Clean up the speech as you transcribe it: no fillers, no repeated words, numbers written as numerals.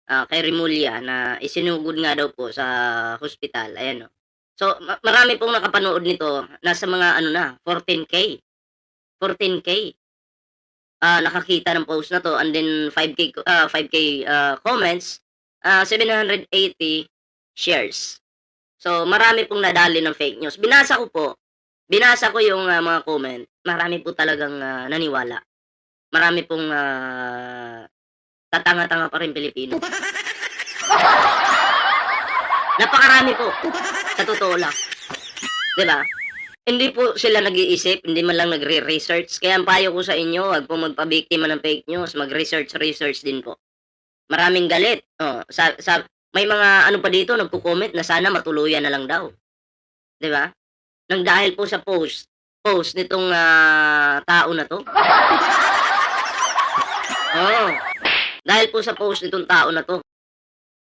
kay Remulla na isinugod nga daw po sa hospital, ayan, oh. So, marami pong nakapanood nito, nasa mga ano na, 14K, 14K, nakakita ng post na 'to, and then 5K comments, 780 shares. So, marami pong nadali ng fake news. Binasa ko yung, mga comment, marami po talagang, naniwala. Marami pong, tatanga-tanga pa ring Pilipino. Napakarami po, sa totoo lang, 'di ba? Hindi po sila nag-iisip, hindi man lang nagre-research. Kaya ang payo ko sa inyo, wag po magpabiktima ng fake news, mag-research din po. Maraming galit, oh, may mga ano pa dito nagko-comment na sana matuluyan na lang daw, 'di ba? Nang dahil po sa post nitong, tao na 'to. Oo, dahil po sa post nitong tao na 'to.